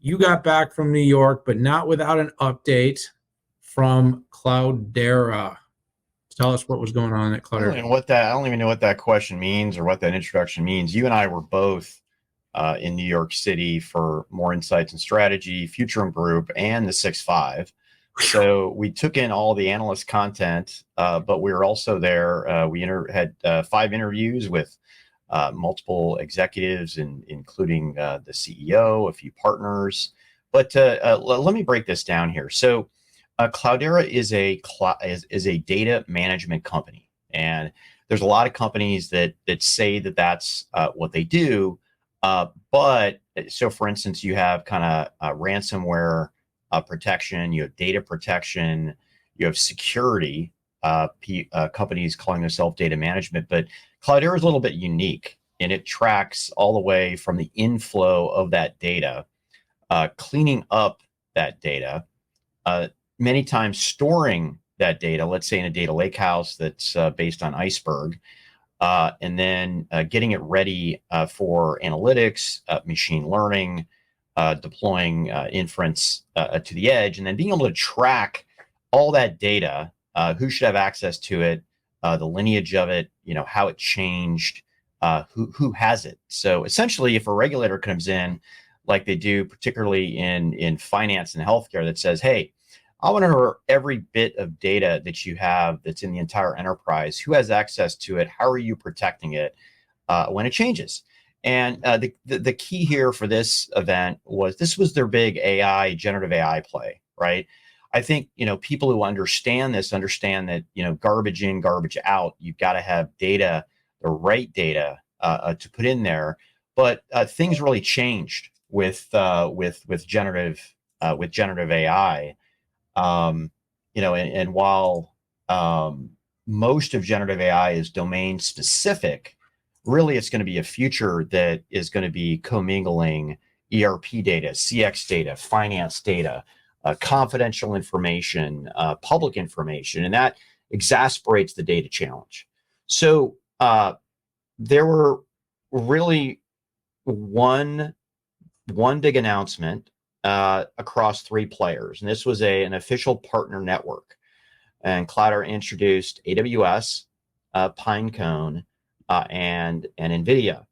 you got back from New York, but not without an update from Cloudera. Tell us what was going on at Cloudera. I don't even know what that question means or what that introduction means. You and I were both in New York City for more insights and strategy, Future and Group, and the 6-5. So we took in all the analyst content, but we were also there. We had 5 interviews with multiple executives, including the CEO, a few partners. But let me break this down here. So Cloudera is a data management company, and there's a lot of companies that say that that's what they do. But so, for instance, you have kind of ransomware protection, you have data protection, you have security. Companies calling themselves data management, but Cloudera is a little bit unique, and it tracks all the way from the inflow of that data, cleaning up that data, many times storing that data, let's say in a data lakehouse that's based on Iceberg, and then getting it ready for analytics, machine learning, deploying inference to the edge, and then being able to track all that data, who should have access to it, the lineage of it, how it changed, who has it. So essentially, if a regulator comes in, like they do, particularly in finance and healthcare, that says, hey, I want to know every bit of data that you have that's in the entire enterprise, who has access to it, how are you protecting it when it changes? And the key here for this event was this was their big generative AI play, right? I think, people who understand this understand that, garbage in, garbage out, you've got to have data, the right data to put in there. But things really changed with generative AI. And while most of generative AI is domain specific, really it's going to be a future that is going to be commingling ERP data, CX data, finance data, confidential information, public information, and that exasperates the data challenge. So there were really one big announcement across 3 players, and this was an official partner network. And Cloudera introduced AWS, Pinecone, and NVIDIA.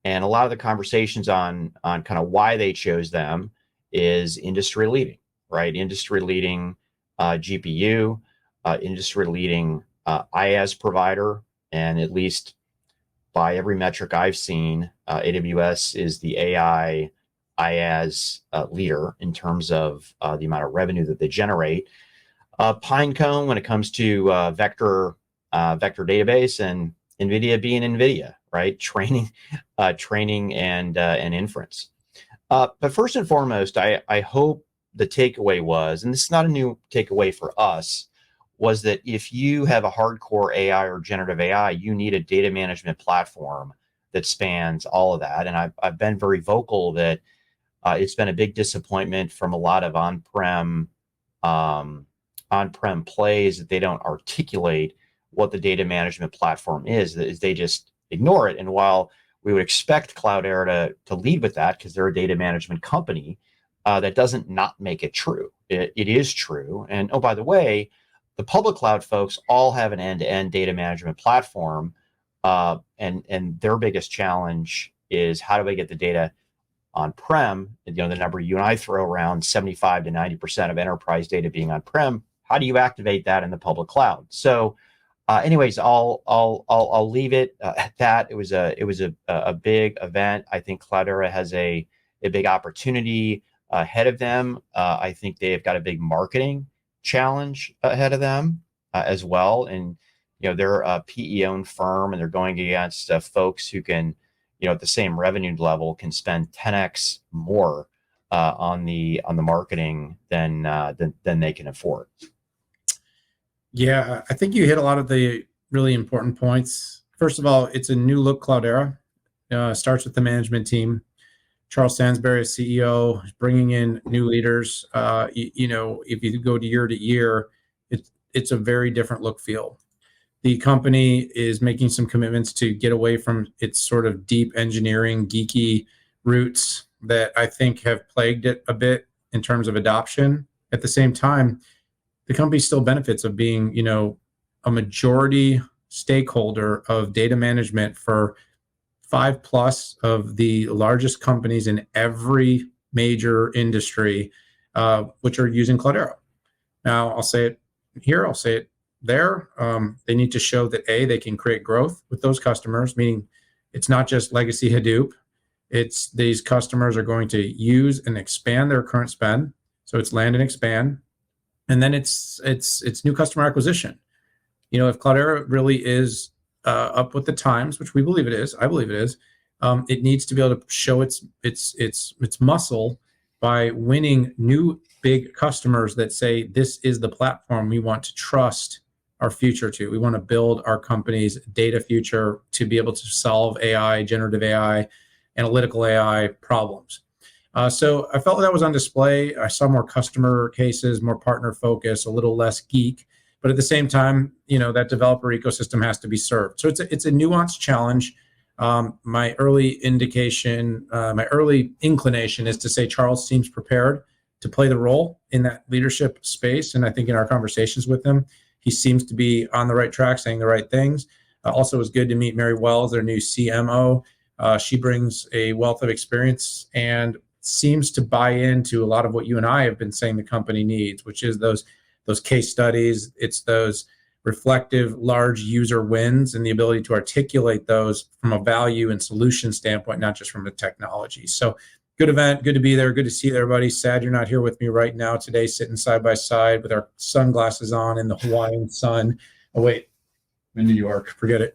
And a lot of the conversations on kind of why they chose them is industry leading, right? Industry leading GPU, industry leading IaaS provider, and at least by every metric I've seen, AWS is the AI IaaS leader in terms of the amount of revenue that they generate. Pinecone when it comes to vector database, and NVIDIA being NVIDIA, right? Training and inference. But first and foremost, I hope the takeaway was, and this is not a new takeaway for us, was that if you have a hardcore AI or generative AI, you need a data management platform that spans all of that. And I've been very vocal that it's been a big disappointment from a lot of on-prem plays that they don't articulate what the data management platform is they just ignore it. And while we would expect Cloudera to lead with that because they're a data management company, that doesn't not make it true. It is true. And oh, by the way, the public cloud folks all have an end-to-end data management platform, and their biggest challenge is how do I get the data on-prem? The number you and I throw around, 75 to 90% of enterprise data being on-prem. How do you activate that in the public cloud? So, anyways, I'll leave it at that. It was a big event. I think Cloudera has a big opportunity ahead of them. I think they've got a big marketing challenge ahead of them as well. And they're a PE-owned firm, and they're going against folks who can, at the same revenue level, can spend 10x more on the marketing than they can afford. Yeah, I think you hit a lot of the really important points. First of all, it's a new look Cloudera. Starts with the management team. Charles Sansbury, CEO, is bringing in new leaders. If you go to year, it's a very different look feel. The company is making some commitments to get away from its sort of deep engineering, geeky roots that I think have plagued it a bit in terms of adoption. At the same time, the company still benefits of being, a majority stakeholder of data management for 5+ of the largest companies in every major industry, which are using Cloudera. Now, I'll say it here, I'll say it there. They need to show that they can create growth with those customers, meaning it's not just legacy Hadoop. It's these customers are going to use and expand their current spend. So it's land and expand. And then it's new customer acquisition. If Cloudera really is up with the times, which we believe it is, I believe it is, it needs to be able to show its muscle by winning new big customers that say, this is the platform we want to trust our future to. We want to build our company's data future to be able to solve AI, generative AI, analytical AI problems. So I felt that was on display. I saw more customer cases, more partner focus, a little less geek. But at the same time, that developer ecosystem has to be served. So it's a nuanced challenge. My early inclination is to say Charles seems prepared to play the role in that leadership space. And I think in our conversations with him, he seems to be on the right track, saying the right things. Also, it was good to meet Mary Wells, their new CMO. She brings a wealth of experience and seems to buy into a lot of what you and I have been saying the company needs, which is those case studies. It's those reflective large user wins and the ability to articulate those from a value and solution standpoint, not just from the technology. So good event, good to be there, good to see everybody. Sad you're not here with me right now today, sitting side by side with our sunglasses on in the Hawaiian sun. Oh wait, I'm in New York, forget it.